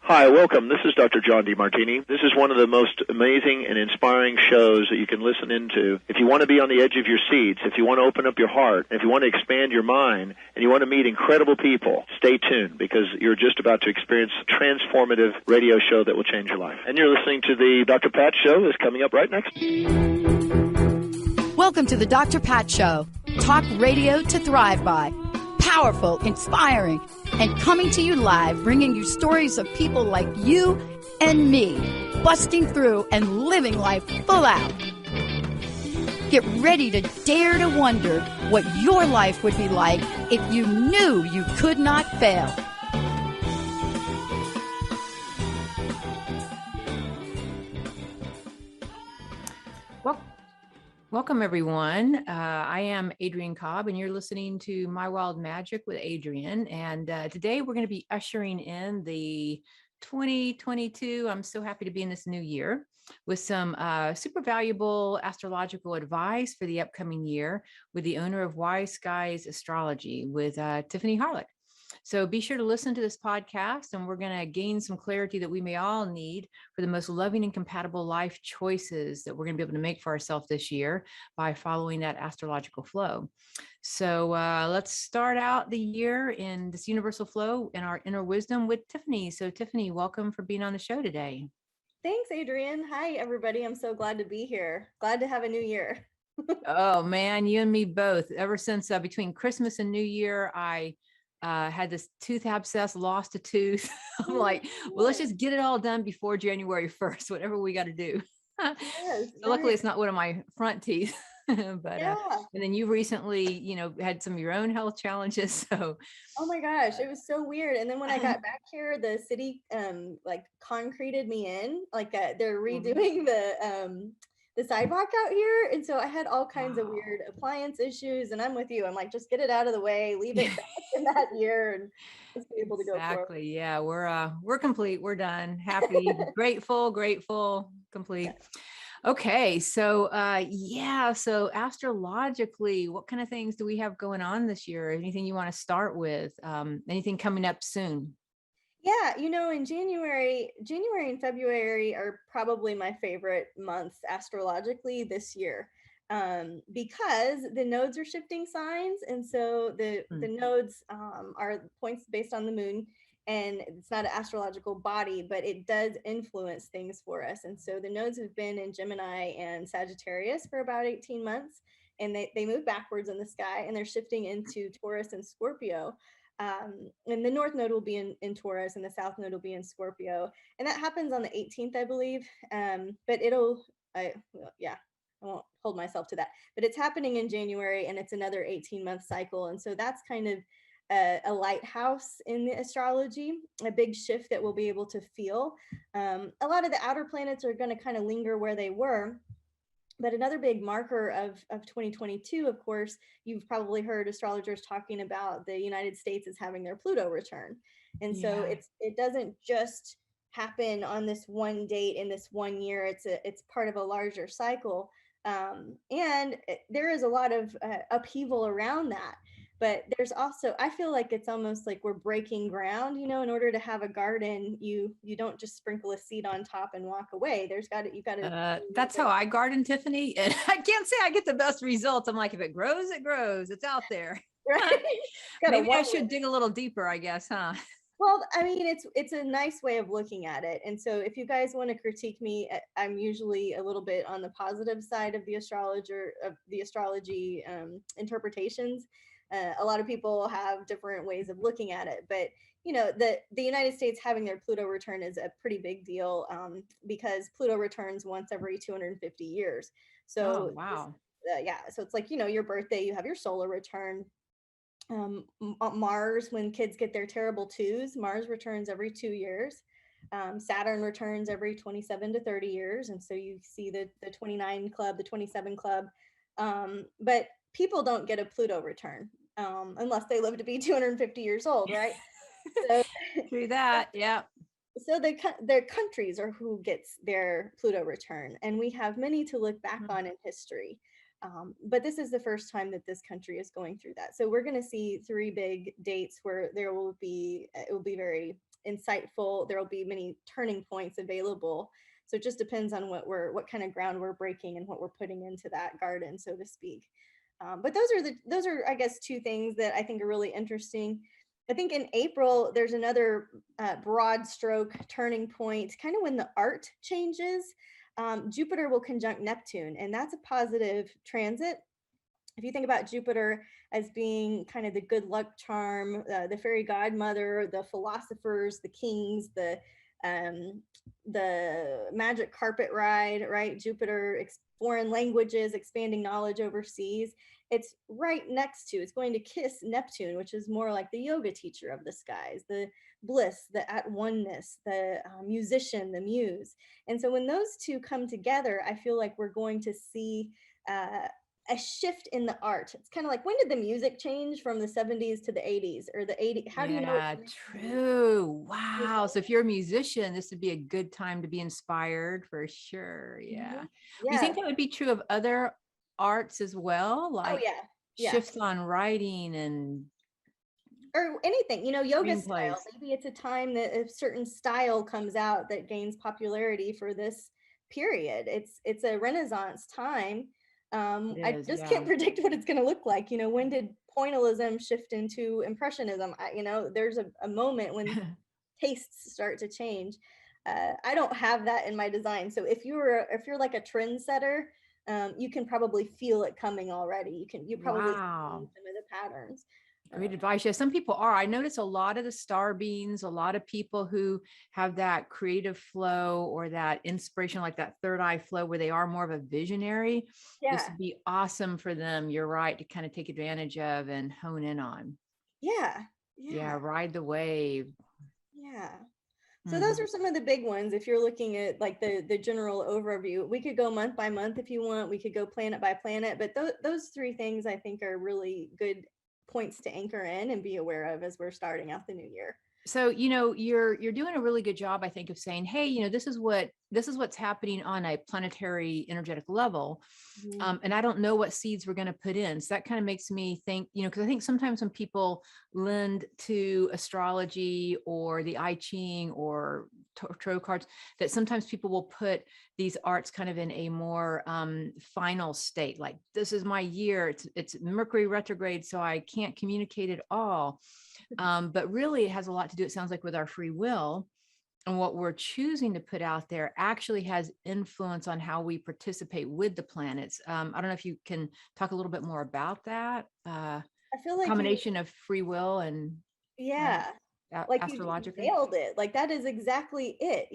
Hi, welcome. This is Dr. John DeMartini. This is one of the most amazing and inspiring shows that you can listen into. If you want to be on the edge of your seats, if you want to open up your heart, if you want to expand your mind, and you want to meet incredible people, stay tuned because you're just about to experience a transformative radio show that will change your life. And you're listening to the Dr. Pat Show that's coming up right next. Welcome to the Dr. Pat Show. Talk radio to thrive by. Powerful, inspiring, and coming to you live, bringing you stories of people like you and me, busting through and living life full out. Get ready to dare to wonder what your life would be like if you knew you could not fail. Welcome, everyone. I am Adrienne Cobb, and you're listening to My Wild Magic with Adrienne. And today we're going to be ushering in the 2022. I'm so happy to be in this new year with some super valuable astrological advice for the upcoming year with the owner of Wise Skies Astrology with Tiffany Harelik. So be sure to listen to this podcast, and we're going to gain some clarity that we may all need for the most loving and compatible life choices that we're going to be able to make for ourselves this year by following that astrological flow. So let's start out the year in this universal flow in our inner wisdom with Tiffany. So Tiffany, welcome for being on the show today. Thanks, Adrienne. Hi, everybody. I'm so glad to be here. Glad to have a new year. Oh, man, you and me both. Ever since between Christmas and New Year, I had this tooth abscess, lost a tooth. I'm like, well, let's just get it all done before January 1st, whatever we got to do. Yes, so luckily it's not one of my front teeth, but, yeah. And then you recently, had some of your own health challenges. So, oh my gosh, it was so weird. And then when I got back here, the city, concreted me in, they're redoing the sidewalk out here. And so I had all kinds of weird appliance issues, and I'm with you. I'm like, just get it out of the way, leave it back in that year, and let's be able to go forward. Exactly. Yeah. We're complete. We're done. Happy, grateful, complete. Okay. So, so astrologically, what kind of things do we have going on this year? Anything you want to start with? Anything coming up soon? Yeah, in January and February are probably my favorite months astrologically this year, because the nodes are shifting signs. And so the nodes are points based on the moon, and it's not an astrological body, but it does influence things for us. And so the nodes have been in Gemini and Sagittarius for about 18 months, and they move backwards in the sky, and they're shifting into Taurus and Scorpio. And the North Node will be in Taurus, and the South Node will be in Scorpio. And that happens on the 18th, I believe. But I won't hold myself to that. But it's happening in January, and it's another 18-month cycle. And so that's kind of a lighthouse in the astrology, a big shift that we'll be able to feel. A lot of the outer planets are going to kind of linger where they were. But another big marker of 2022, of course, you've probably heard astrologers talking about the United States as having their Pluto return. And so it doesn't just happen on this one date in this one year. It's part of a larger cycle. And there is a lot of upheaval around that. But there's also, I feel like it's almost like we're breaking ground, in order to have a garden, you don't just sprinkle a seed on top and walk away. You got to. That's how I garden, Tiffany. And I can't say I get the best results. I'm like, if it grows, it grows. It's out there. Right. Maybe I should dig a little deeper, I guess, huh? Well, I mean, it's a nice way of looking at it. And so if you guys want to critique me, I'm usually a little bit on the positive side of the astrology interpretations. A lot of people have different ways of looking at it, but the United States having their Pluto return is a pretty big deal, because Pluto returns once every 250 years. So wow. So it's like, your birthday, you have your solar return. Mars, when kids get their terrible twos, Mars returns every 2 years. Saturn returns every 27 to 30 years. And so you see the 29 club, the 27 club. But people don't get a Pluto return unless they live to be 250 years old, right? So, True that. Yeah. So the countries are who gets their Pluto return, and we have many to look back on in history. But this is the first time that this country is going through that. So we're going to see 3 big dates where it will be very insightful. There will be many turning points available. So it just depends on what kind of ground we're breaking and what we're putting into that garden, so to speak. But those are, I guess, 2 things that I think are really interesting. I think in April, there's another broad stroke turning point, kind of when the art changes. Jupiter will conjunct Neptune, and that's a positive transit. If you think about Jupiter as being kind of the good luck charm, the fairy godmother, the philosophers, the kings, the magic carpet ride, right? Jupiter, foreign languages, expanding knowledge overseas. It's right next to, it's going to kiss Neptune, which is more like the yoga teacher of the skies, the bliss, the at oneness, the musician, the muse. And so when those 2 come together, I feel like we're going to see a shift in the art. It's kind of like, when did the music change from the 70s to the 80s, or the 80s? How do you know? Yeah, true. Wow. So if you're a musician, this would be a good time to be inspired for sure. Yeah. You Yeah. think that would be true of other arts as well? Oh Like yeah. Yeah. shifts on writing and Or anything, yoga style. screenplays. Maybe it's a time that a certain style comes out that gains popularity for this period. It's a Renaissance time. It I is, just yeah. can't predict what it's going to look like. When did pointillism shift into impressionism? There's a moment when tastes start to change. I don't have that in my design. So if you're like a trendsetter, you can probably feel it coming already. You probably see Wow. some of the patterns. Great advice. Yeah, some people are. I notice a lot of the star beings, a lot of people who have that creative flow or that inspiration, like that third eye flow, where they are more of a visionary. This Yeah. would be awesome for them. You're right, to kind of take advantage of and hone in on. Yeah. Yeah, ride the wave. Yeah. So those Mhm. are some of the big ones. If you're looking at like the general overview, we could go month by month if you want. We could go planet by planet, but those 3 things I think are really good points to anchor in and be aware of as we're starting out the new year. So, you're doing a really good job, I think, of saying, hey, this is what's happening on a planetary energetic level. And I don't know what seeds we're going to put in. So that kind of makes me think, because I think sometimes when people lend to astrology or the I Ching or tarot cards, that sometimes people will put these arts kind of in a more final state. Like, this is my year. It's Mercury retrograde, so I can't communicate at all. But really it has a lot to do, it sounds like, with our free will. And what we're choosing to put out there actually has influence on how we participate with the planets. I don't know if you can talk a little bit more about that. I feel like Combination of free will and like you astrologically. nailed it. Like, that is exactly it.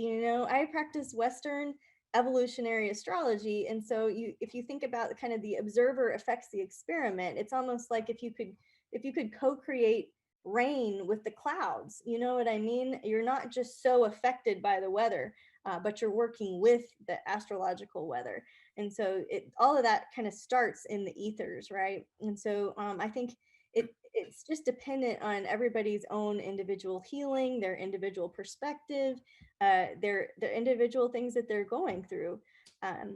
I practice Western evolutionary astrology, and so if you think about the kind of the observer affects the experiment, it's almost like if you could co-create rain with the clouds. You know what I mean? You're not just so affected by the weather, but you're working with the astrological weather. And so all of that kind of starts in the ethers, right? And so I think it's just dependent on everybody's own individual healing, their individual perspective, their individual things that they're going through.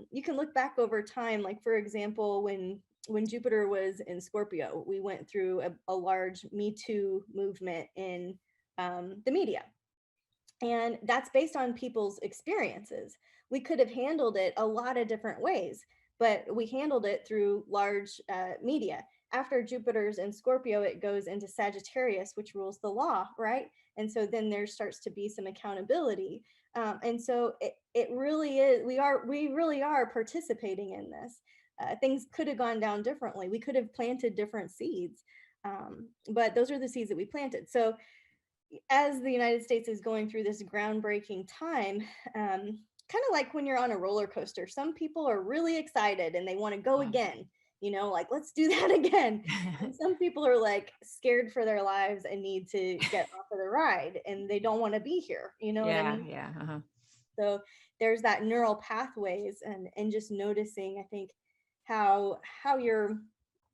You can look back over time, like for example, when Jupiter was in Scorpio, we went through a large Me Too movement in the media. And that's based on people's experiences. We could have handled it a lot of different ways, but we handled it through large media. After Jupiter's in Scorpio, it goes into Sagittarius, which rules the law, right? And so then there starts to be some accountability. And so it really is, we really are participating in this. Things could have gone down differently. We could have planted different seeds, but those are the seeds that we planted. So as the United States is going through this groundbreaking time, kind of like when you're on a roller coaster, some people are really excited and they want to go again, like, let's do that again. And some people are like scared for their lives and need to get off of the ride and they don't want to be here. You know what I mean? Yeah. Uh-huh. So there's that neural pathways and just noticing, I think, how your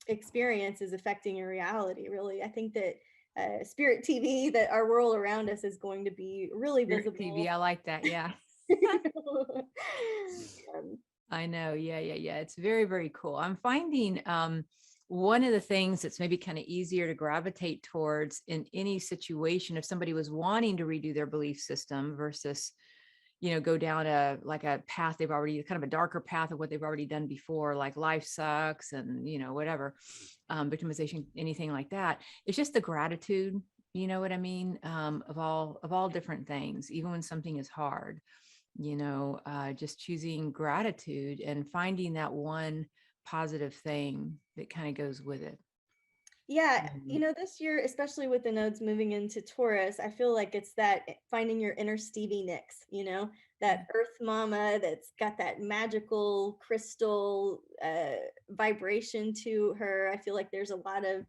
experience is affecting your reality. Really, I think that spirit TV, that our world around us is going to be really Spirit visible. TV, I like that. Yeah. Um, I know. Yeah. It's very, very cool. I'm finding one of the things that's maybe kind of easier to gravitate towards in any situation, if somebody was wanting to redo their belief system versus, go down a path they've already, kind of a darker path of what they've already done before, like life sucks and, whatever, victimization, anything like that. It's just the gratitude, you know what I mean? Of all different things, even when something is hard, just choosing gratitude and finding that one positive thing that kind of goes with it. Yeah, Mhm. this year, especially with the nodes moving into Taurus, I feel like it's that finding your inner Stevie Nicks, that Earth Mama that's got that magical crystal vibration to her. I feel like there's a lot of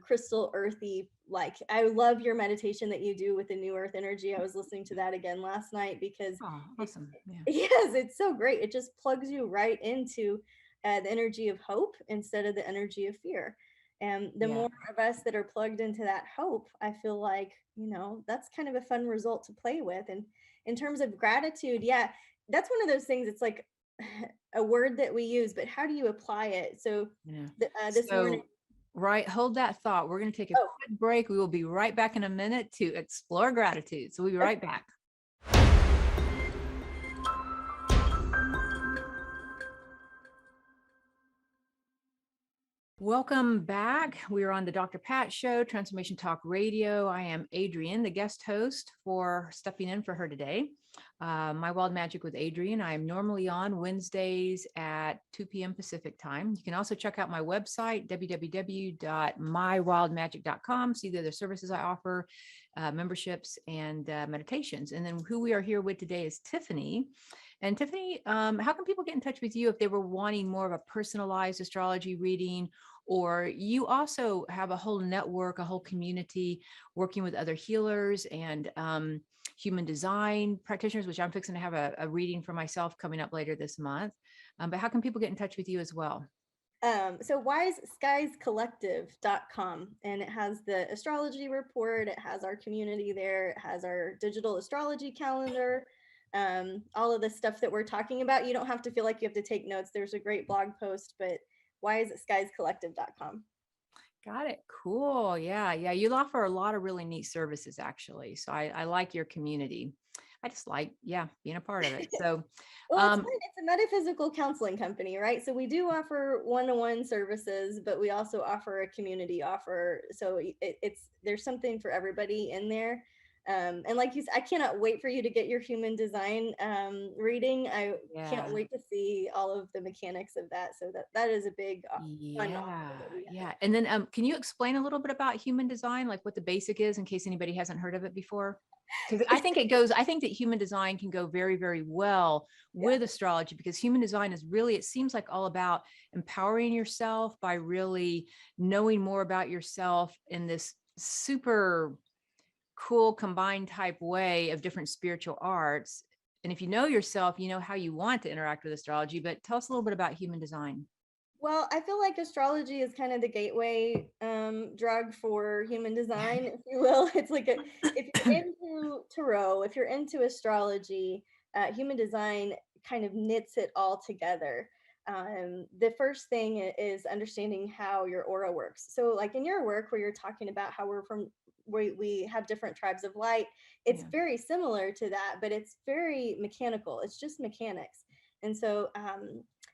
crystal earthy, like I love your meditation that you do with the new earth energy. I was listening to that again last night because Oh, it, awesome. Yeah. yes, it's so great. It just plugs you right into the energy of hope instead of the energy of fear. And the Yeah. more of us that are plugged into that hope, I feel like, that's kind of a fun result to play with. And in terms of gratitude, yeah, that's one of those things. It's like a word that we use, but how do you apply it? So Yeah. this morning, So, right, hold that thought. We're going to take a oh, quick break. We will be right back in a minute to explore gratitude. So we'll be right back. Welcome back. We are on the Dr. Pat Show, Transformation Talk Radio. I am Adrienne, the guest host, for stepping in for her today. My Wild Magic with Adrienne. I am normally on Wednesdays at 2 p.m. Pacific time. You can also check out my website, www.mywildmagic.com. See the other services I offer, memberships and meditations. And then who we are here with today is Tiffany. And Tiffany, how can people get in touch with you if they were wanting more of a personalized astrology reading? Or you also have a whole network, a whole community working with other healers and human design practitioners, which I'm fixing to have a reading for myself coming up later this month. But how can people get in touch with you as well? So wiseskiescollective.com, and it has the astrology report. It has our community there. It has our digital astrology calendar. All of the stuff that we're talking about. You don't have to feel like you have to take notes. There's a great blog post, but wiseskiescollective.com. Got it. Cool. Yeah. You offer a lot of really neat services, actually. So I like your community. I just like, being a part of it. So, Well, it's fun. It's a metaphysical counseling company, right? So we do offer one-to-one services, but we also offer a community offer. So there's something for everybody in there. And like you said, I cannot wait for you to get your human design reading. I can't wait to see all of the mechanics of that. So that is a big fun offer that we have. And then can you explain a little bit about human design, like what the basic is in case anybody hasn't heard of it before? Because I think that human design can go very, very well with astrology, because human design is really, it seems like all about empowering yourself by really knowing more about yourself in this super cool combined type way of different spiritual arts. And if you know yourself, you know how you want to interact with astrology. But tell us a little bit about human design. Well, I feel like astrology is kind of the gateway drug for human design, if you will. It's like if you're into tarot, if you're into astrology, human design kind of knits it all together. The first thing is understanding how your aura works. So, like in your work, where you're talking about how we have different tribes of light, it's very similar to that, but it's very mechanical. It's just mechanics. And so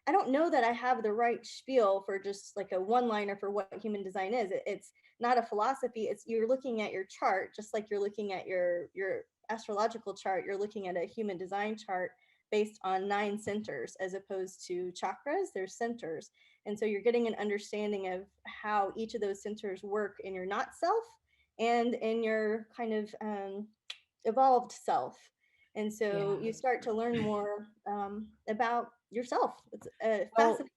I don't know that I have the right spiel for just like a one-liner for what human design is. It's not a philosophy. It's you're looking at your chart, just like you're looking at your astrological chart. You're looking at a human design chart based on 9 centers as opposed to chakras. There's centers. And so you're getting an understanding of how each of those centers work in your not self and in your kind of evolved self. And so you start to learn more about yourself. It's fascinating.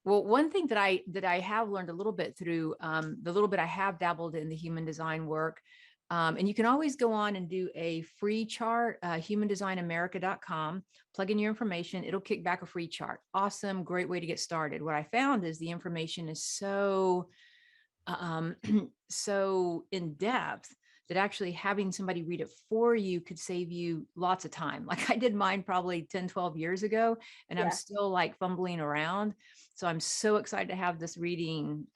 Well, one thing that I have learned a little bit through the little bit I have dabbled in the human design work, and you can always go on and do a free chart, humandesignamerica.com, plug in your information, it'll kick back a free chart. Awesome, great way to get started. What I found is the information is so um, so in depth that actually having somebody read it for you could save you lots of time. Like I did mine probably 10, 12 years ago, and I'm Yeah. still like fumbling around. So I'm so excited to have this reading,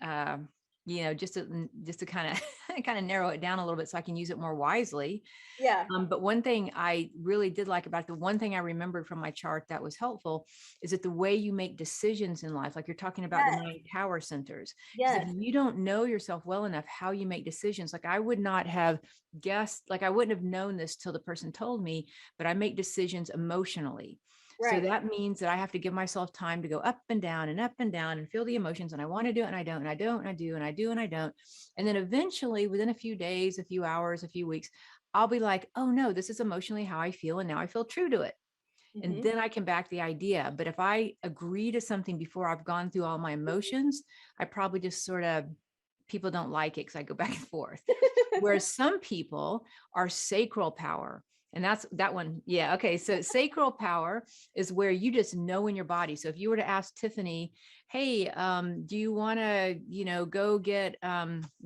just to kind of kind of narrow it down a little bit so I can use it more wisely. Yeah. But one thing I really did like about it, the one thing I remembered from my chart that was helpful is that the way you make decisions in life, like you're talking about the Yes. 9 power centers, because if Yes. you don't know yourself well enough, how you make decisions, like I would not have guessed, like I wouldn't have known this till the person told me, but I make decisions emotionally. So Right. that means that I have to give myself time to go up and down and up and down and feel the emotions. And I want to do it and I don't, and I don't, and I do, and I do, and I don't. And then eventually within a few days, a few hours, a few weeks, I'll be like, oh no, this is emotionally how I feel. And now I feel true to it. And Hmm. then I can back the idea. But if I agree to something before I've gone through all my emotions, I probably just sort of, people don't like it because I go back and forth. Whereas some people are sacral power. And that's that one. Yeah. Okay. So sacral power is where you just know in your body. So if you were to ask Tiffany, hey, do you want to, go get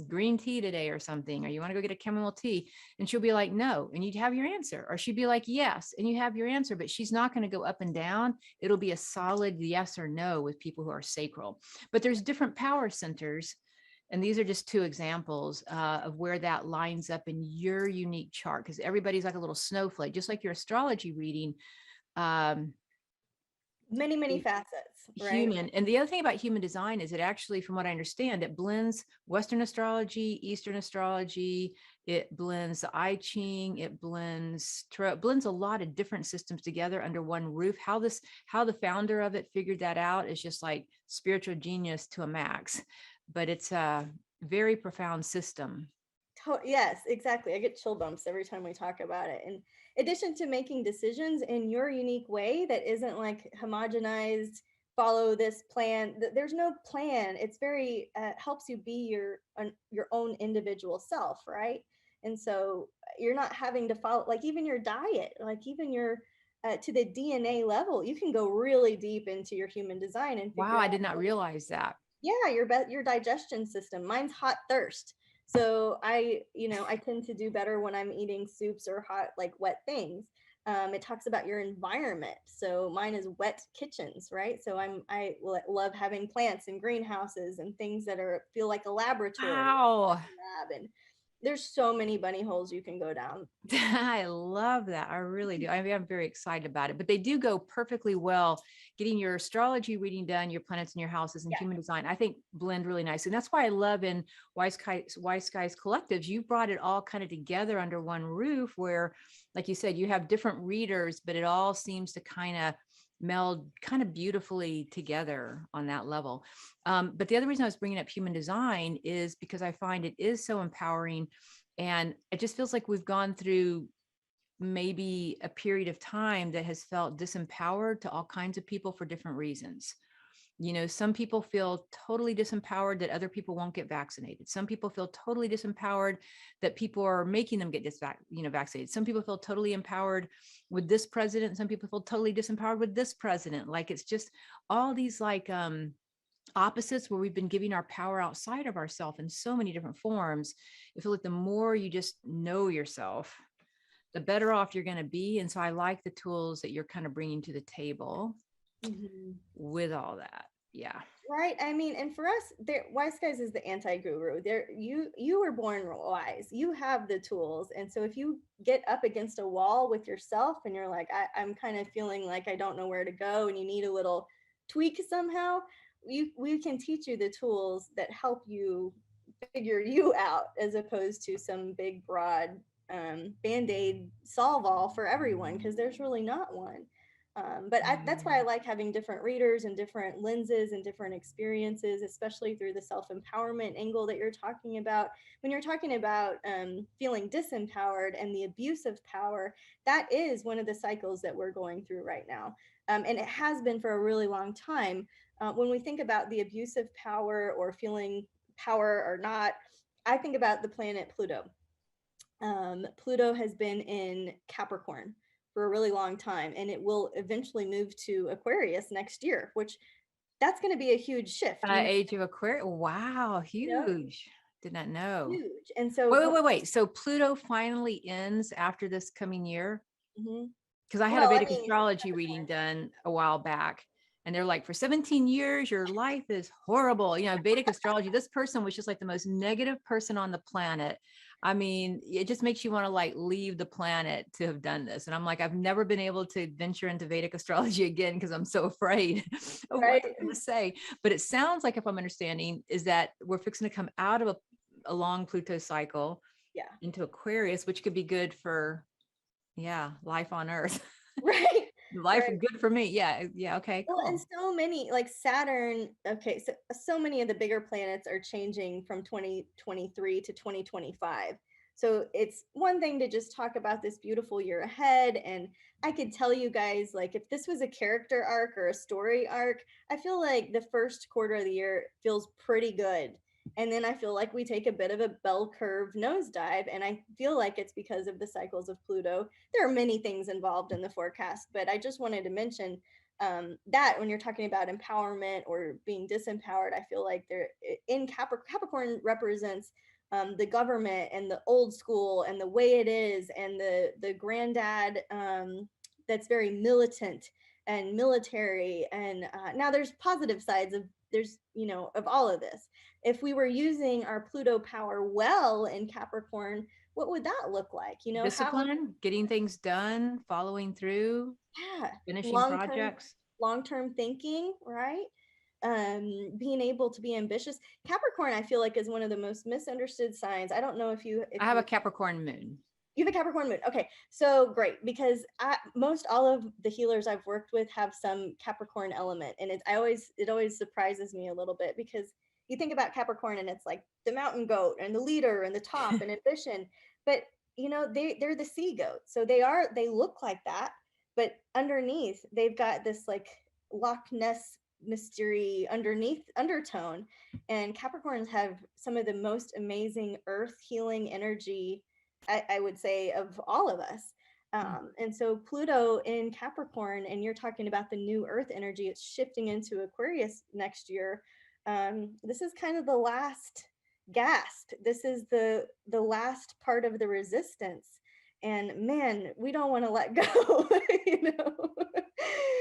green tea today or something, or you want to go get a chamomile tea? And she'll be like, no. And you'd have your answer. Or she'd be like, yes. And you have your answer, but she's not going to go up and down. It'll be a solid yes or no with people who are sacral. But there's different power centers. And these are just 2 examples of where that lines up in your unique chart, because everybody's like a little snowflake, just like your astrology reading. Um, Many, many facets, right? Human. And the other thing about human design is it actually, from what I understand, it blends Western astrology, Eastern astrology, it blends the I Ching, it blends a lot of different systems together under one roof. How the founder of it figured that out is just like spiritual genius to a max, but it's a very profound system. Yes, exactly. I get chill bumps every time we talk about it. In addition to making decisions in your unique way that isn't like homogenized, follow this plan. There's no plan. It's very helps you be your own individual self, right? And so you're not having to follow like even your diet, like even your to the DNA level. You can go really deep into your human design and Wow, figure I out did not realize that. yeah, your digestion system. Mine's hot thirst. So I tend to do better when I'm eating soups or hot, like wet things. It talks about your environment. So mine is wet kitchens, right? So love having plants and greenhouses and things that feel like a laboratory, Wow. lab, and there's so many bunny holes you can go down. I love that. I really do. I mean, I'm very excited about it, but they do go perfectly well. Getting your astrology reading done, your planets in your houses, and Yeah. human design, I think blend really nice. And that's why I love in Wise Skies Collectives, you brought it all kind of together under one roof where, like you said, you have different readers, but it all seems to kind of meld kind of beautifully together on that level. But the other reason I was bringing up human design is because I find it is so empowering. And it just feels like we've gone through maybe a period of time that has felt disempowered to all kinds of people for different reasons. Some people feel totally disempowered that other people won't get vaccinated. Some people feel totally disempowered that people are making them get vaccinated. Some people feel totally empowered with this president. Some people feel totally disempowered with this president. Like it's just all these like opposites where we've been giving our power outside of ourselves in so many different forms. I feel like the more you just know yourself, the better off you're going to be. And so I like the tools that you're kind of bringing to the table with all that. Yeah. Right. I mean, and for us, Wise Guys is the anti-guru. There, you were born wise. You have the tools, and so if you get up against a wall with yourself, and you're like, I'm kind of feeling like I don't know where to go, and you need a little tweak somehow, we can teach you the tools that help you figure you out, as opposed to some big broad band-aid solve all for everyone, because there's really not one. That's why I like having different readers and different lenses and different experiences, especially through the self-empowerment angle that you're talking about. When you're talking about feeling disempowered and the abuse of power, that is one of the cycles that we're going through right now. And it has been for a really long time. When we think about the abuse of power or feeling power or not, I think about the planet Pluto. Pluto has been in Capricorn for a really long time, and it will eventually move to Aquarius next year, which that's going to be a huge shift. Age of Aquarius. Wow. You know, Huge. Did not know. Huge. And so Wait. So Pluto finally ends after this coming year? Mhm. Because I had a Vedic astrology reading done a while back. And they're like, for 17 years, your life is horrible. You know, Vedic astrology, this person was just like the most negative person on the planet. I mean, it just makes you want to like leave the planet to have done this. And I'm like, I've never been able to venture into Vedic astrology again because I'm so afraid of what they're going to say. But it sounds like, if I'm understanding, is that we're fixing to come out of a long Pluto cycle into Aquarius, which could be good for, life on Earth. Right. Life is good for me. Yeah. Okay. Cool. Well, and so many, like Saturn. Okay, so many of the bigger planets are changing from 2023 to 2025. So it's one thing to just talk about this beautiful year ahead, and I could tell you guys, like, if this was a character arc or a story arc, I feel like the first quarter of the year feels pretty good. And then I feel like we take a bit of a bell curve nosedive. And I feel like it's because of the cycles of Pluto. There are many things involved in the forecast, but I just wanted to mention that when you're talking about empowerment or being disempowered, I feel like they're in Capricorn represents the government and the old school and the way it is, and the granddad that's very militant and military. And now there's positive sides of of all of this. If we were using our Pluto power well in Capricorn, what would that look like? Discipline, getting things done, following through, finishing projects, long-term thinking, right? Being able to be ambitious. Capricorn, I feel like, is one of the most misunderstood signs. I don't know if I have a Capricorn moon. You have a Capricorn moon. Okay, so great, because most all of the healers I've worked with have some Capricorn element, and it always surprises me a little bit, because you think about Capricorn and it's like the mountain goat and the leader and the top and ambition, but they're the sea goat, so they look like that, but underneath they've got this like Loch Ness mystery undertone, and Capricorns have some of the most amazing earth healing energy, I would say, of all of us. And so Pluto in Capricorn, and you're talking about the new earth energy, it's shifting into Aquarius next year. This is kind of the last gasp. This is the last part of the resistance. And man, we don't want to let go,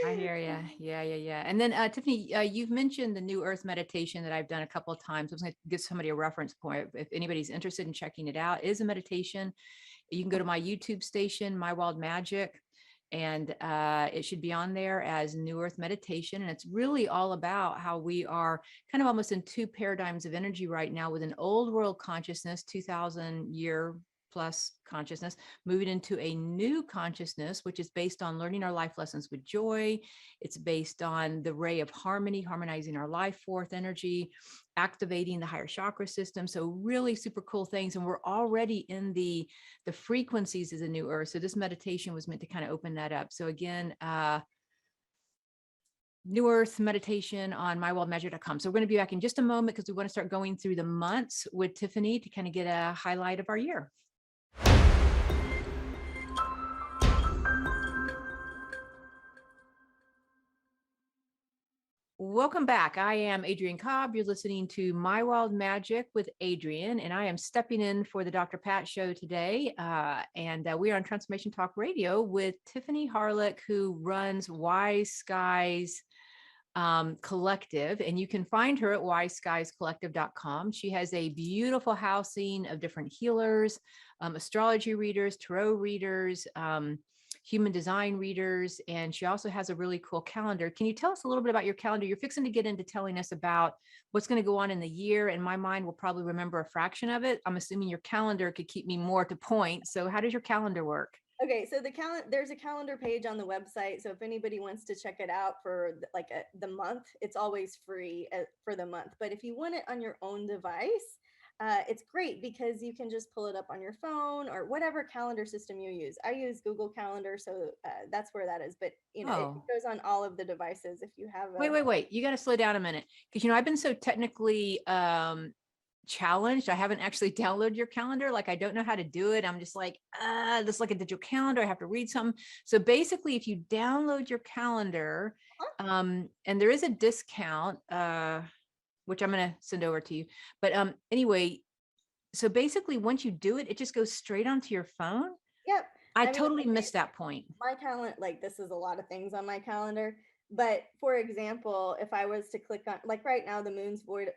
I hear you. Yeah. And then Tiffany, you've mentioned the New Earth meditation that I've done a couple of times. I was going to give somebody a reference point. If anybody's interested in checking it out, it is a meditation. You can go to my YouTube station, My Wild Magic, and it should be on there as New Earth meditation. And it's really all about how we are kind of almost in two paradigms of energy right now, with an old world consciousness, 2000 year plus consciousness, moving into a new consciousness, which is based on learning our life lessons with joy. It's based on the ray of harmony, harmonizing our life force energy, activating the higher chakra system. So really super cool things. And we're already in the frequencies of the new earth. So this meditation was meant to kind of open that up. So again, New Earth meditation on mywildmagic.com. So we're going to be back in just a moment, because we want to start going through the months with Tiffany to kind of get a highlight of our year. Welcome back. I am Adrienne Cobb. You're listening to My Wild Magic with Adrienne, and I am stepping in for the Dr. Pat show today. And we are on Transformation Talk Radio with Tiffany Harelik, who runs Wise Skies Collective, and you can find her at wiseskiescollective.com. She has a beautiful housing of different healers, astrology readers, tarot readers, human design readers, and she also has a really cool calendar. Can you tell us a little bit about your calendar? You're fixing to get into telling us about what's going to go on in the year, and my mind will probably remember a fraction of it. I'm assuming your calendar could keep me more to point. So how does your calendar work? Okay, so there's a calendar page on the website. So if anybody wants to check it out for the month, it's always free for the month. But if you want it on your own device, it's great, because you can just pull it up on your phone or whatever calendar system you use. I use Google Calendar, so that's where that is. But it goes on all of the devices if you have. Wait! You got to slow down a minute, because I've been so technically challenged. I haven't actually downloaded your calendar. Like, I don't know how to do it. I'm just like, this is like a digital calendar. I have to read something. So basically, if you download your calendar, and there is a discount, which I'm going to send over to you. But anyway, so basically once you do it, it just goes straight onto your phone. Yep. I I mean, totally missed that point. my calendar, like this is a lot of things on my calendar. But for example, if I was to click on, like right now, the moon's void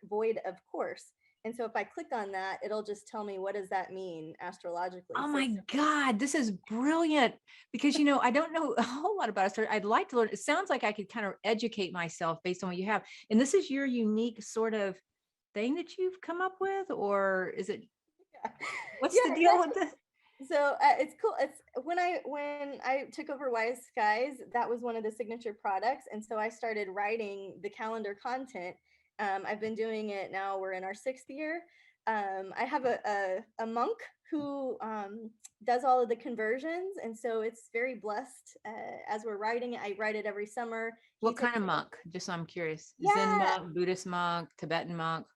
of course. And so if I click on that, it'll just tell me, what does that mean astrologically? Oh So my God, this is brilliant because, you know, I don't know a whole lot about astrology. I'd like to learn. It sounds like I could kind of educate myself based on what you have. And this is your unique sort of thing that you've come up with, or is it, yeah, what's the yeah, deal exactly. with this? So it's cool. It's when I took over Wise Skies, that was one of the signature products, and so I started writing the calendar content. I've been doing it now. We're in our 6th year. I have a monk who does all of the conversions, and so it's very blessed. As we're writing it, I write it every summer. He What kind takes of it. monk? Just so I'm curious. Zen Yeah, monk, Buddhist monk, Tibetan monk,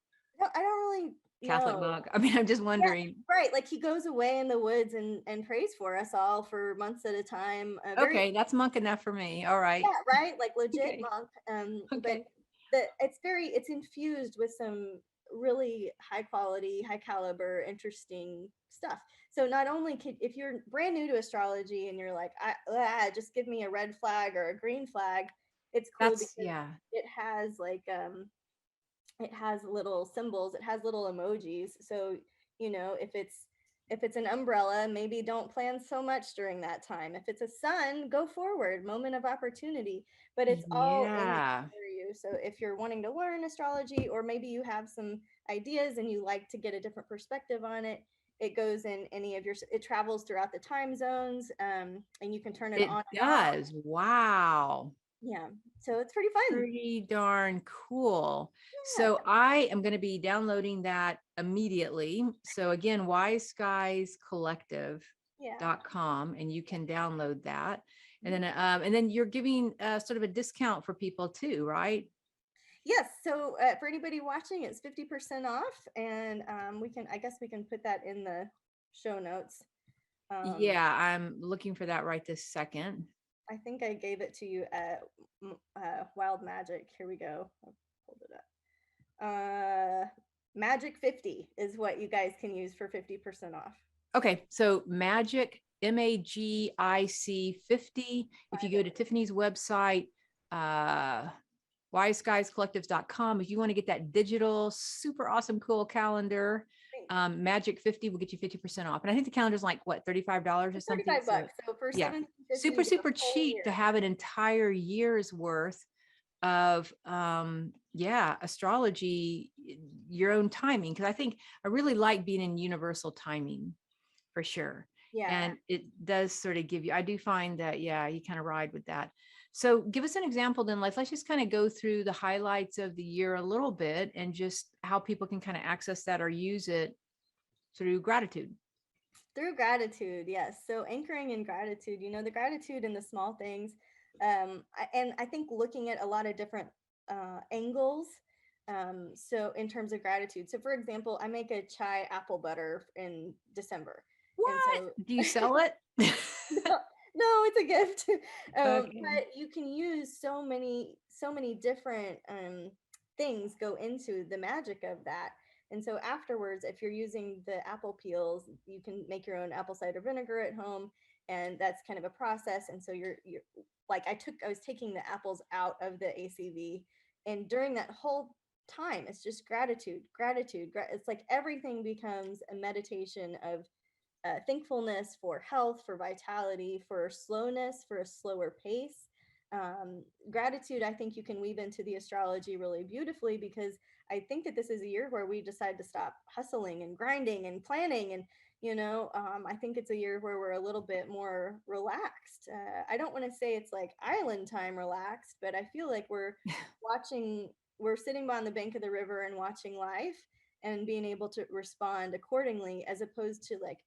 no, I don't really Catholic know. monk. I mean, I'm just Yeah, wondering. right. Like he goes away in the woods and prays for us all for months at a time. Very, Okay, that's monk enough for me. All right. yeah, right. Like legit Okay. monk. But Okay. it's infused with some really high quality, high caliber, interesting stuff. So not only could, if you're brand new to astrology and you're like, just give me a red flag or a green flag, it's cool That's, because yeah. it has like it has little symbols, it has little emojis. So if it's an umbrella, maybe don't plan so much during that time. If it's a sun, go forward, moment of opportunity. But it's all in there Yeah. for you. So if you're wanting to learn astrology, or maybe you have some ideas and you like to get a different perspective on it, it goes in any of your, it travels throughout the time zones, and you can turn it It on and off. does. Wow. Yeah, so it's pretty fun. Pretty darn cool. Yeah, So I am going to be downloading that immediately. So again, yeah. wiseguyscollective.com, and you can download that. And then you're giving sort of a discount for people too, right? Yes. So for anybody watching, it's 50% off, and I guess we can put that in the show notes. Yeah, I'm looking for that right this second. I think I gave it to you at Wild Magic. Here we go. I'll hold it up. Magic 50 is what you guys can use for 50% off. Okay, so Magic, MAGIC 50. If you go to Tiffany's website, wisesguyscollectives.com, if you want to get that digital, super awesome, cool calendar, Magic 50 will get you 50% off. And I think the calendar is like what, $35 or something? $35. So for yeah, $17.50, super, you get a super whole cheap year. to have an entire year's worth of astrology, your own timing. Because I really like being in universal timing for sure. Yeah. And it does sort of give you, I do find that, yeah, you kind of ride with that. So give us an example then. Let's just kind of go through the highlights of the year a little bit and just how people can kind of access that or use it through gratitude. Through gratitude, yes. So anchoring in gratitude, the gratitude in the small things. And I think looking at a lot of different angles. So in terms of gratitude, so for example, I make a chai apple butter in December. What? And so Do you sell it? no, it's a gift. Okay. But you can use so many different things go into the magic of that. And so afterwards, if you're using the apple peels, you can make your own apple cider vinegar at home, and that's kind of a process. And so you're like I was taking the apples out of the ACV, and during that whole time, it's just gratitude. It's like everything becomes a meditation of thankfulness for health, for vitality, for slowness, for a slower pace. Gratitude, I think you can weave into the astrology really beautifully, because I think that this is a year where we decide to stop hustling and grinding and planning. And, I think it's a year where we're a little bit more relaxed. I don't want to say it's like island time relaxed, but I feel like we're sitting on the bank of the river and watching life and being able to respond accordingly, as opposed to like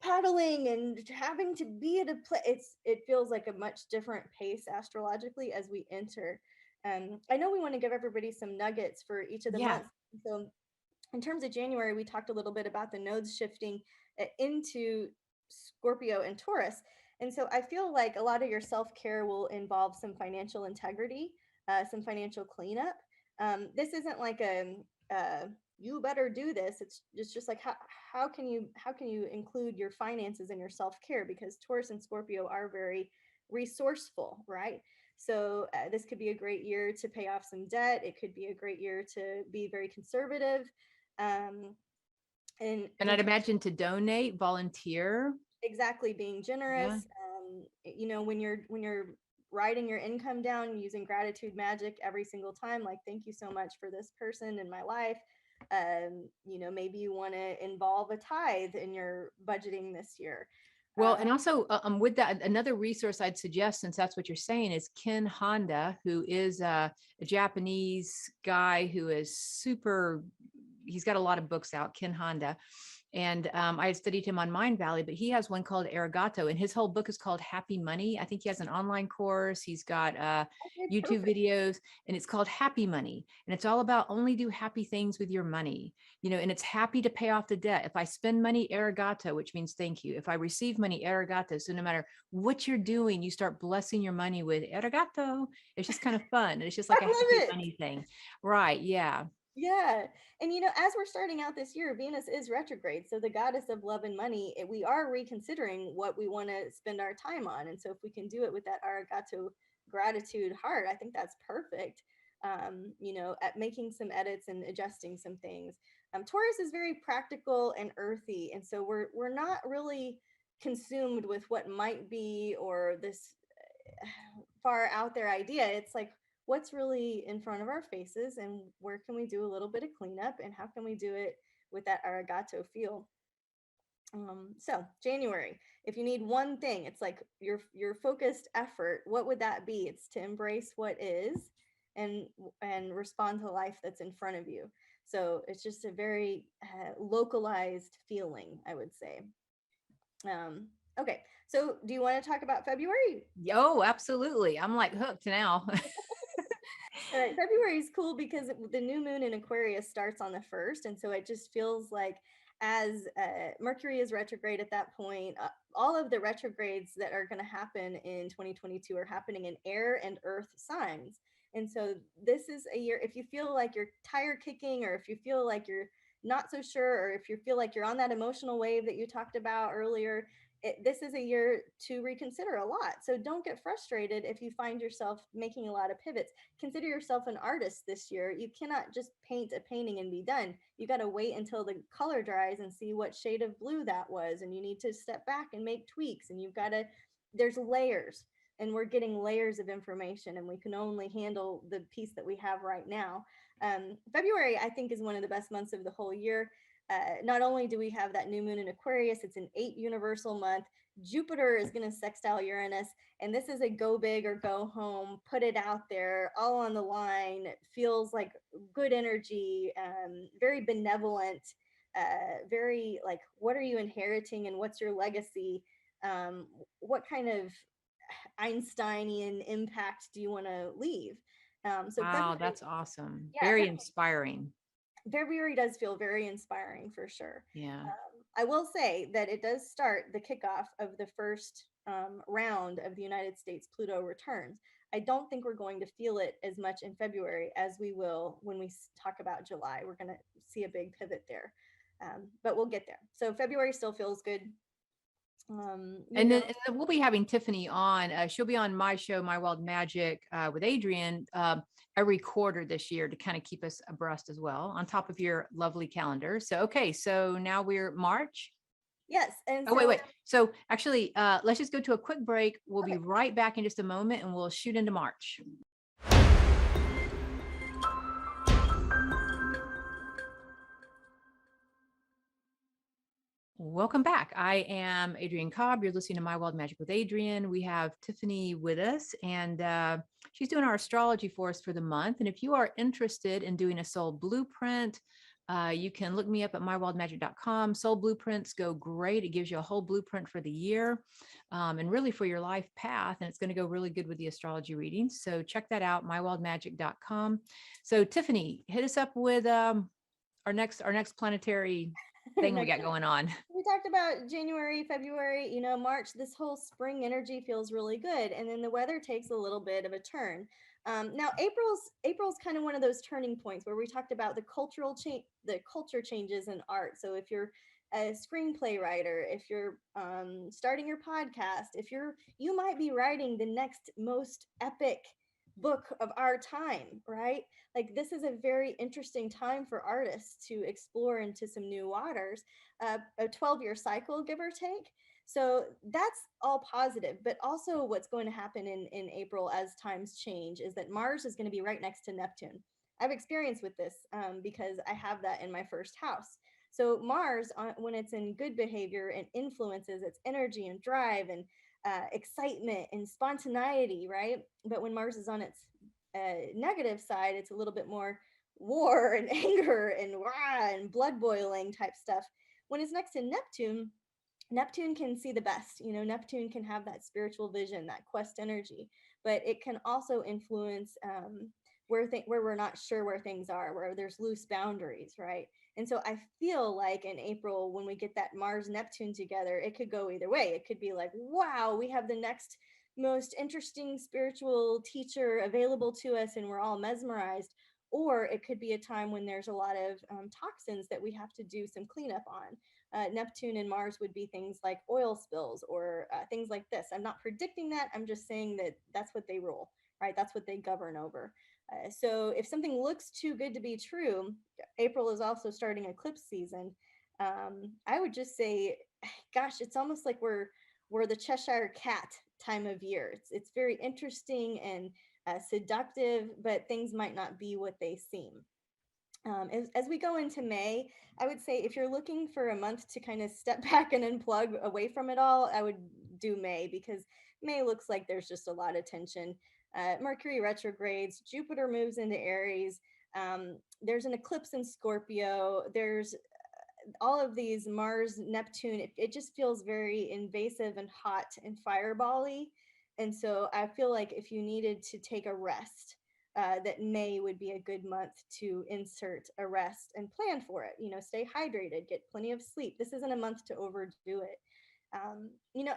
paddling and having to be at a place. It feels like a much different pace astrologically as we enter. I know we want to give everybody some nuggets for each of the Yeah. months. So in terms of January, we talked a little bit about the nodes shifting into Scorpio and Taurus. And so I feel like a lot of your self-care will involve some financial integrity, some financial cleanup. This isn't like a you better do this. It's just like, how can you include your finances and your self-care, because Taurus and Scorpio are very resourceful, right? So this could be a great year to pay off some debt. It could be a great year to be very conservative. Um, And I'd imagine to donate, volunteer. Exactly, being generous. Yeah. When you're writing your income down, using gratitude magic every single time, like, thank you so much for this person in my life. Maybe you want to involve a tithe in your budgeting this year. Well, and also with that, another resource I'd suggest, since that's what you're saying, is Ken Honda, who is a Japanese guy who is super, he's got a lot of books out, Ken Honda. And I had studied him on Mind Valley, but he has one called Arigato, and his whole book is called Happy Money. I think he has an online course. He's got YouTube videos, and it's called Happy Money. And it's all about only do happy things with your money, and it's happy to pay off the debt. If I spend money, arigato, which means thank you. If I receive money, arigato. So no matter what you're doing, you start blessing your money with arigato. It's just kind of fun. It's just like a happy money thing. Right. Yeah. Yeah. And, as we're starting out this year, Venus is retrograde. So the goddess of love and money, we are reconsidering what we want to spend our time on. And so if we can do it with that arigato gratitude heart, I think that's perfect. At making some edits and adjusting some things. Taurus is very practical and earthy. And so we're not really consumed with what might be, or this far out there idea. It's like, what's really in front of our faces, and where can we do a little bit of cleanup, and how can we do it with that arigato feel. So January, if you need one thing, it's like your focused effort, what would that be? It's to embrace what is, and respond to life that's in front of you. So it's just a very localized feeling, I would say. Okay, so do you want to talk about February? Oh, absolutely. I'm like hooked now. All right, February is cool because the new moon in Aquarius starts on the 1st. And so it just feels like, as Mercury is retrograde at that point, all of the retrogrades that are going to happen in 2022 are happening in air and earth signs. And so this is a year, if you feel like you're tire kicking, or if you feel like you're not so sure, or if you feel like you're on that emotional wave that you talked about earlier, this is a year to reconsider a lot. So don't get frustrated if you find yourself making a lot of pivots. Consider yourself an artist this year. You cannot just paint a painting and be done. You got to wait until the color dries and see what shade of blue that was. And you need to step back and make tweaks. And there's layers, and we're getting layers of information, and we can only handle the piece that we have right now. February, I think, is one of the best months of the whole year. Not only do we have that new moon in Aquarius, it's an 8 universal month. Jupiter is going to sextile Uranus, and this is a go big or go home, put it out there, all on the line. It feels like good energy, very benevolent, very like, what are you inheriting and what's your legacy? What kind of Einsteinian impact do you want to leave? So Wow, that's awesome. Yeah, very inspiring. February does feel very inspiring for sure. Yeah. I will say that it does start the kickoff of the first round of the United States Pluto returns. I don't think we're going to feel it as much in February as we will when we talk about July. We're going to see a big pivot there, but we'll get there. So February still feels good. And then we'll be having Tiffany on. She'll be on my show, My Wild Magic, with Adrienne, every quarter this year to kind of keep us abreast as well, on top of your lovely calendar. So, okay. So now we're March. Yes. And wait. So actually, let's just go to a quick break. We'll be right back in just a moment, and we'll shoot into March. Welcome back. I am Adrienne Cobb. You're listening to My Wild Magic with Adrienne. We have Tiffany with us, and she's doing our astrology for us for the month. And if you are interested in doing a soul blueprint, you can look me up at mywildmagic.com. Soul blueprints go great. It gives you a whole blueprint for the year, and really for your life path. And it's going to go really good with the astrology readings. So check that out, mywildmagic.com. So Tiffany, hit us up with our next planetary thing we got going on. We talked about January, February, March, this whole spring energy feels really good. And then the weather takes a little bit of a turn. Now, April's kind of one of those turning points where we talked about the culture changes in art. So if you're a screenplay writer, if you're starting your podcast, you might be writing the next most epic book of our time, right? Like, this is a very interesting time for artists to explore into some new waters, a 12-year cycle, give or take. So that's all positive, but also what's going to happen in April as times change is that Mars is going to be right next to Neptune. I've experienced with this because I have that in my first house. So Mars, when it's in good behavior, and influences its energy and drive and excitement and spontaneity, right? But when Mars is on its negative side, it's a little bit more war and anger and rah and blood boiling type stuff. When it's next to Neptune, Neptune can see the best. Neptune can have that spiritual vision, that quest energy, but it can also influence where we're not sure where things are, where there's loose boundaries, right? And so I feel like in April, when we get that Mars Neptune together, it could go either way. It could be like, wow, we have the next most interesting spiritual teacher available to us, and we're all mesmerized. Or it could be a time when there's a lot of toxins that we have to do some cleanup on. Neptune and Mars would be things like oil spills or things like this. I'm not predicting that. I'm just saying that that's what they rule, right? That's what they govern over. So if something looks too good to be true, April is also starting eclipse season. I would just say, gosh, it's almost like we're the Cheshire Cat time of year. It's very interesting and seductive, but things might not be what they seem. As we go into May, I would say if you're looking for a month to kind of step back and unplug away from it all, I would do May, because May looks like there's just a lot of tension. Mercury retrogrades, Jupiter moves into Aries. There's an eclipse in Scorpio. There's all of these Mars, Neptune. It just feels very invasive and hot and firebally. And so I feel like if you needed to take a rest, that May would be a good month to insert a rest and plan for it. Stay hydrated, get plenty of sleep. This isn't a month to overdo it.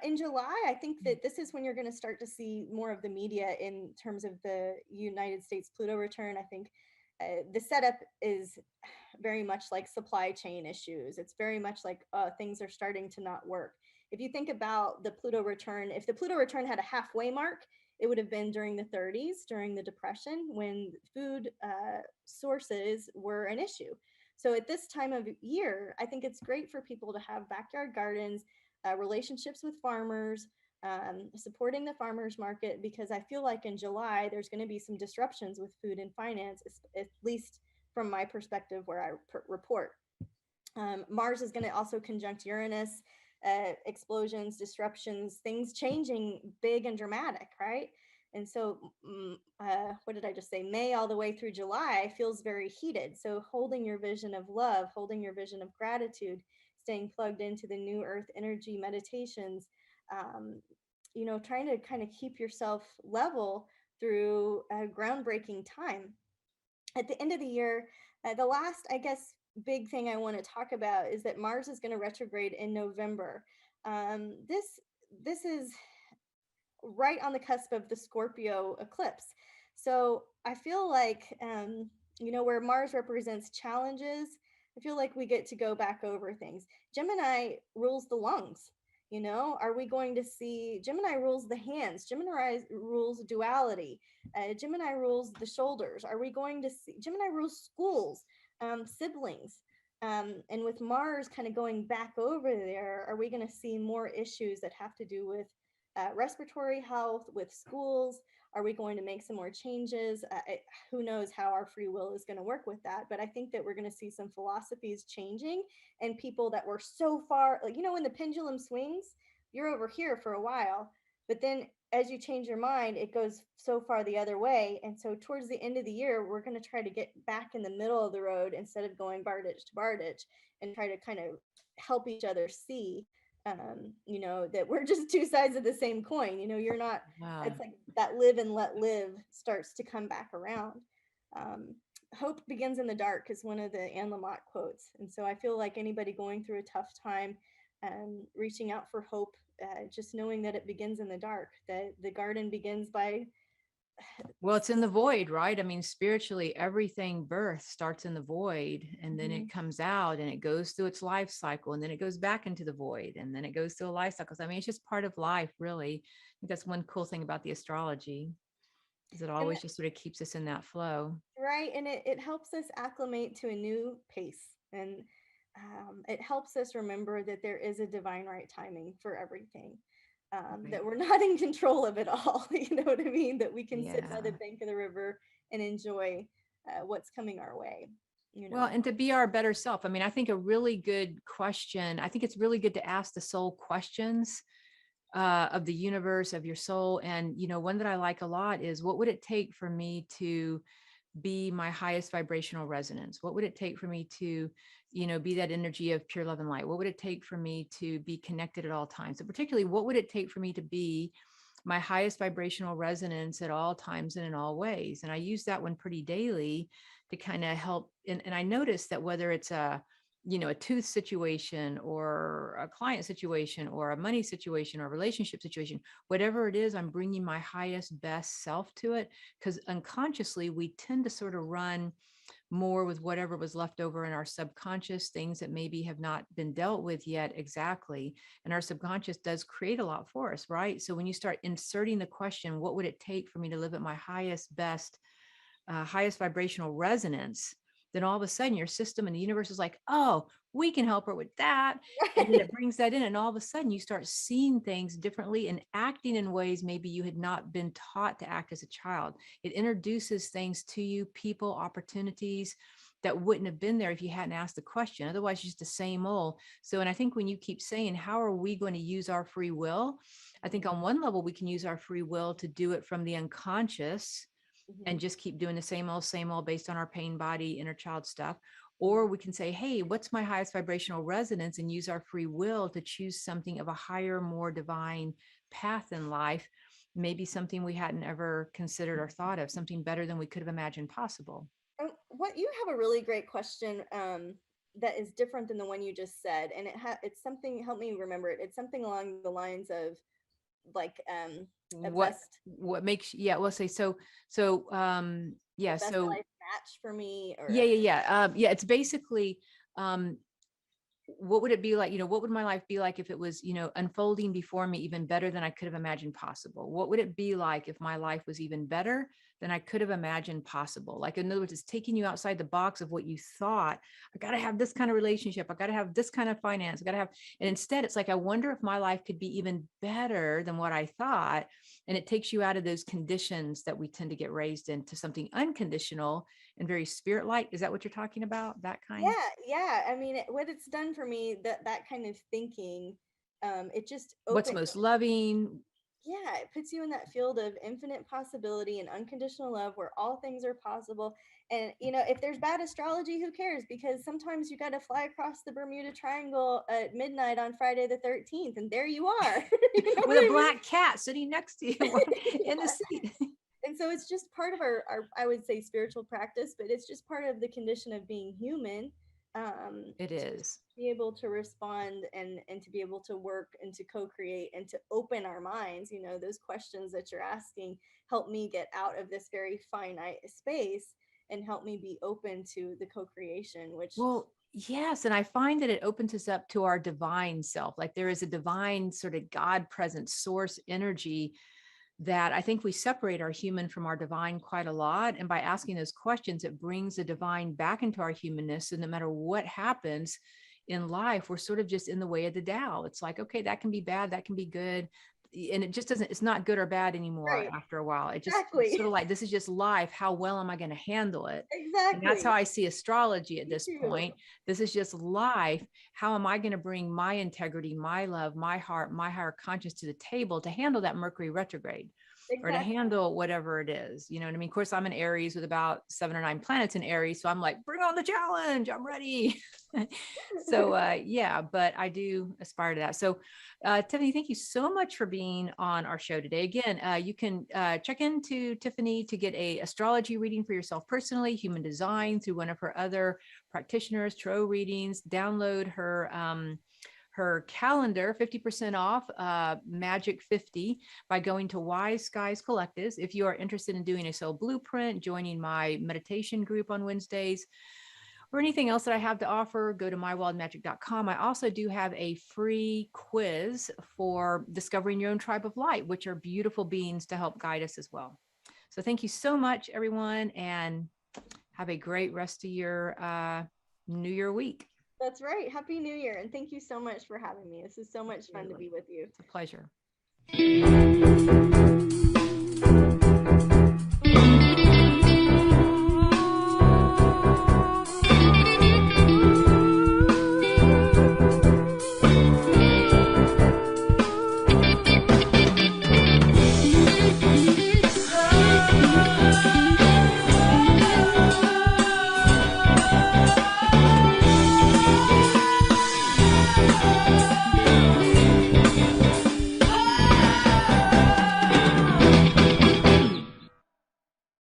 In July, I think that this is when you're going to start to see more of the media in terms of the United States Pluto return. I think the setup is very much like supply chain issues. It's very much like things are starting to not work. If you think about the Pluto return, if the Pluto return had a halfway mark, it would have been during the 30s, during the Depression, when food sources were an issue. So at this time of year, I think it's great for people to have backyard gardens, relationships with farmers, supporting the farmers market, because I feel like in July, there's going to be some disruptions with food and finance, at least from my perspective where I report. Mars is going to also conjunct Uranus, explosions, disruptions, things changing big and dramatic, right? And so, what did I just say? May all the way through July feels very heated. So holding your vision of love, holding your vision of gratitude, staying plugged into the new earth energy meditations, trying to kind of keep yourself level through a groundbreaking time. At the end of the year, the last, I guess, big thing I want to talk about is that Mars is going to retrograde in November. This is right on the cusp of the Scorpio eclipse. So I feel like, where Mars represents challenges, I feel like we get to go back over things. Gemini rules the lungs. Are we going to see Gemini rules the hands? Gemini rules duality. Gemini rules the shoulders. Are we going to see Gemini rules schools, siblings? And with Mars kind of going back over there, are we going to see more issues that have to do with respiratory health, with schools? Are we going to make some more changes? Who knows how our free will is going to work with that? But I think that we're going to see some philosophies changing, and people that were so far, like, when the pendulum swings, you're over here for a while, but then as you change your mind, it goes so far the other way. And so towards the end of the year, we're going to try to get back in the middle of the road instead of going bar ditch to bar ditch, and try to kind of help each other see that we're just two sides of the same coin. You're not, Wow. it's like that live and let live starts to come back around. Hope begins in the dark is one of the Anne Lamott quotes. And so I feel like anybody going through a tough time, reaching out for hope, just knowing that it begins in the dark, that the garden begins by Well, it's in the void, right? I mean, spiritually, everything birth starts in the void, and then it comes out and it goes through its life cycle, and then it goes back into the void, and then it goes through a life cycle. So, I mean, it's just part of life, really. I think that's one cool thing about the astrology, is it And always just sort of keeps us in that flow. right, and it helps us acclimate to a new pace, and it helps us remember that there is a divine right timing for everything. Right. That we're not in control of it all. You know what I mean? That we can sit by the Yeah. bank of the river and enjoy what's coming our way. You Well, know. and to be our better self. I mean, I think a really good question, I think it's really good to ask the soul questions of the universe, of your soul. And, one that I like a lot is, what would it take for me to be my highest vibrational resonance? What would it take for me to, be that energy of pure love and light? What would it take for me to be connected at all times? And particularly, what would it take for me to be my highest vibrational resonance at all times and in all ways? And I use that one pretty daily to kind of help. And I notice that whether it's a tooth situation or a client situation or a money situation or a relationship situation, whatever it is, I'm bringing my highest, best self to it, because unconsciously we tend to sort of run more with whatever was left over in our subconscious, things that maybe have not been dealt with yet exactly. And our subconscious does create a lot for us, right? So when you start inserting the question, what would it take for me to live at my highest, best, highest vibrational resonance, then all of a sudden your system and the universe is like, oh, we can help her with that. And then it brings that in. And all of a sudden you start seeing things differently and acting in ways maybe you had not been taught to act as a child. It introduces things to you, people, opportunities that wouldn't have been there if you hadn't asked the question. Otherwise, it's just the same old. So, and I think when you keep saying, how are we going to use our free will? I think on one level, we can use our free will to do it from the unconscious and just keep doing the same old based on our pain body, inner child stuff. Or we can say, hey, what's my highest vibrational resonance, and use our free will to choose something of a higher, more divine path in life, maybe something we hadn't ever considered or thought of, something better than we could have imagined possible. What you have a really great question that is different than the one you just said, and it's something. Help me remember it. It's something along the lines of like a What best what makes, yeah, we'll say so the yeah, best so life match for me, yeah, or yeah, it's basically um what would it be like, what would my life be like if it was, unfolding before me even better than I could have imagined possible? What would it be like if my life was even better than I could have imagined possible? Like, in other words, it's taking you outside the box of what you thought. I got to have this kind of relationship. I got to have this kind of finance. I got to have, and instead it's like, I wonder if my life could be even better than what I thought. And it takes you out of those conditions that we tend to get raised into something unconditional and very spirit like. Is that what you're talking about? That kind? yeah. I mean, what it's done for me, that kind of thinking, it just What's opened. most loving? Yeah, it puts you in that field of infinite possibility and unconditional love where all things are possible. And if there's bad astrology, who cares? Because sometimes you got to fly across the Bermuda Triangle at midnight on Friday the 13th, and there you are. You know With what a I mean? black cat sitting next to you in the Yeah. seat. And so it's just part of our I would say spiritual practice, but it's just part of the condition of being human, It to is. be able to respond and to be able to work and to co-create and to open our minds. Those questions that you're asking help me get out of this very finite space and help me be open to the co-creation, which Well, yes. And I find that it opens us up to our divine self. Like, there is a divine sort of God present source energy that I think we separate our human from our divine quite a lot. And by asking those questions, it brings the divine back into our humanness. So no matter what happens in life, we're sort of just in the way of the Tao. It's like, okay, that can be bad, that can be good. And it just doesn't, it's not good or bad anymore right, after a while. It's exactly. sort of like, this is just life. How well am I going to handle it? And that's how Exactly. I see astrology at Me this too. point. This is just life. How am I going to bring my integrity, my love, my heart, my higher conscious to the table to handle that Mercury retrograde? Or to Exactly. handle whatever it is, you know what I mean? Of course, I'm in Aries with about 7 or 9 planets in Aries. So I'm like, bring on the challenge. I'm ready. So yeah, but I do aspire to that. So Tiffany, thank you so much for being on our show today. Again, you can check into Tiffany to get a astrology reading for yourself personally, human design, through one of her other practitioners, tarot readings. Download her her calendar, 50% off Magic 50 by going to Wise Skies Collectives. If you are interested in doing a soul blueprint, joining my meditation group on Wednesdays, or anything else that I have to offer, go to mywildmagic.com. I also do have a free quiz for discovering your own tribe of light, which are beautiful beings to help guide us as well. So thank you so much, everyone, and have a great rest of your New Year week. That's right. Happy New Year. And thank you so much for having me. This is so much fun to be with you. It's a pleasure.